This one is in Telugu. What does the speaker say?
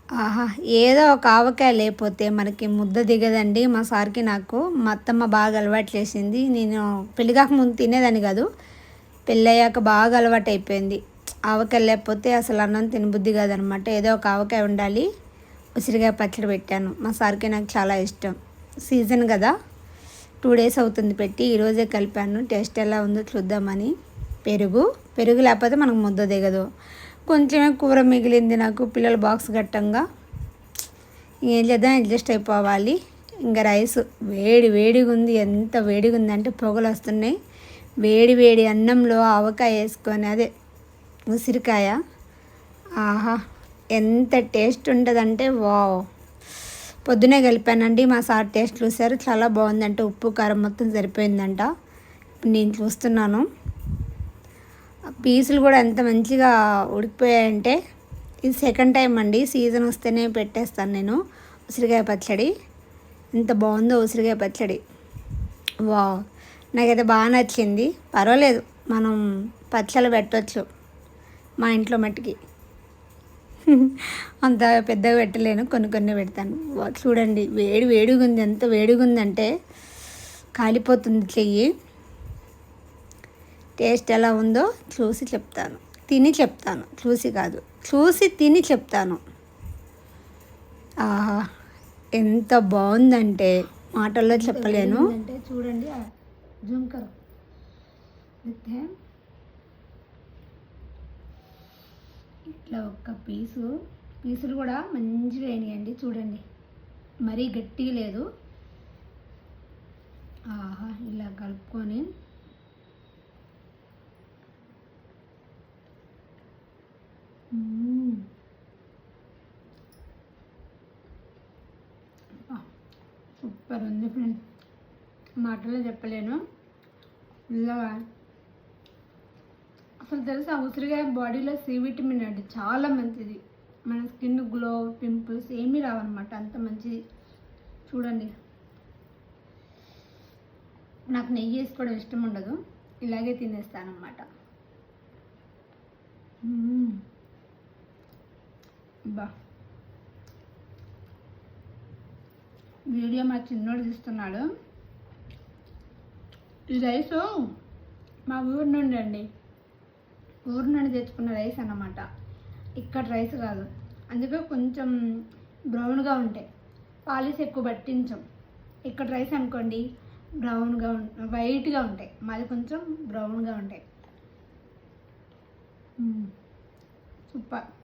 ఆహా! ఏదో ఒక ఆవకాయ లేపోతే మనకి ముద్ద దిగదండి. మా సార్‌కి నాకు. మా అత్తమ్మ బాగా అలవాటు చేసింది. నేను పెళ్లి కాకముందు తినేదాన్ని కాదు. పెళ్ళయ్యాక బాగా అలవాటయిపోయింది. ఆవకాయ లేకపోతే అసలు అన్నం తినబుద్ధి కాదనమాట. ఏదో ఒక ఆవకాయ ఉండాలి. ఉసిరికాయ పచ్చడి పెట్టాను. మా సార్‌కి నాకు చాలా ఇష్టం. సీజన్ కదా! 2 డేస్ అవుతుంది పెట్టి. ఈరోజే కలిపాను. టేస్ట్ ఎలా ఉందో చూద్దామని. పెరుగు లేకపోతే మనకు ముద్ద దిగదు. కొంచెమే కూర మిగిలింది నాకు పిల్లల బాక్స్ కట్టంగా. ఏం చేద్దాం అడ్జస్ట్ అయిపోవాలి. ఇంకా రైస్ వేడిగా ఉంది. ఎంత వేడిగా ఉందంటే పొగలు వస్తున్నాయి. వేడి అన్నంలో ఆవకాయ వేసుకొని అదే ఉసిరికాయ. ఆహా! ఎంత టేస్ట్ ఉంటుందంటే వావ్! పొద్దునే కలిపానండి. మా సార్ టేస్ట్ చూసారు. చాలా బాగుందంట. ఉప్పు కారం మొత్తం సరిపోయిందంట. ఇప్పుడు నేను చూస్తున్నాను. పీసులు కూడా ఎంత మంచిగా ఉడికిపోయాయంటే ఇది సెకండ్ టైం అండి. సీజన్ వస్తేనే పెట్టేస్తాను నేను ఉసిరికాయ పచ్చడి. ఎంత బాగుందో ఉసిరికాయ పచ్చడి. వావ్! నాకైతే బాగా నచ్చింది. పర్వాలేదు, మనం పచ్చళ్ళు పెట్టవచ్చు మా ఇంట్లో మట్టికి. అంత పెద్దగా పెట్టలేను, కొన్ని పెడతాను. చూడండి వేడిగా ఉంది. ఎంత వేడిగా ఉందంటే కాలిపోతుంది చెయ్యి. టేస్ట్ ఎలా ఉందో చూసి చెప్తాను, తిని చెప్తాను. చూసి తిని చెప్తాను. ఆహా! ఎంత బాగుందంటే మాటల్లో చెప్పలేను. అంటే చూడండి జుంకర్ ఇట్లా ఒక్క పీసులు కూడా మంచిగా అయినాయండి. చూడండి మరీ గట్టిగా లేదు. ఆహా! ఇలా కలుపుకొని సూపర్ ఉంది ఫ్రెండ్స్. మాటల్లో చెప్పలేను. ఇలా అసలు తెలుసా ఉసిరికాయ బాడీలో సి విటమిన్ అండి, చాలా మంచిది. మన స్కిన్ గ్లో, పింపుల్స్ ఏమీ రావన్నమాట, అంత మంచిది. చూడండి, నాకు నెయ్యి వేసుకోవడం ఇష్టం ఉండదు, ఇలాగే తినేస్తానన్నమాట. బా వీడియో మా చిన్నోడు తీస్తున్నాడు. ఈ రైసు మా ఊరు నుండి తెచ్చుకున్న రైస్ అన్నమాట. ఇక్కడ రైస్ కాదు, అందుకే కొంచెం బ్రౌన్గా ఉంటాయి. పాలిస్ ఎక్కువ పట్టించం. ఇక్కడ రైస్ అనుకోండి బ్రౌన్గా వైట్గా ఉంటాయి. మాది కొంచెం బ్రౌన్గా ఉంటాయి. సూపర్.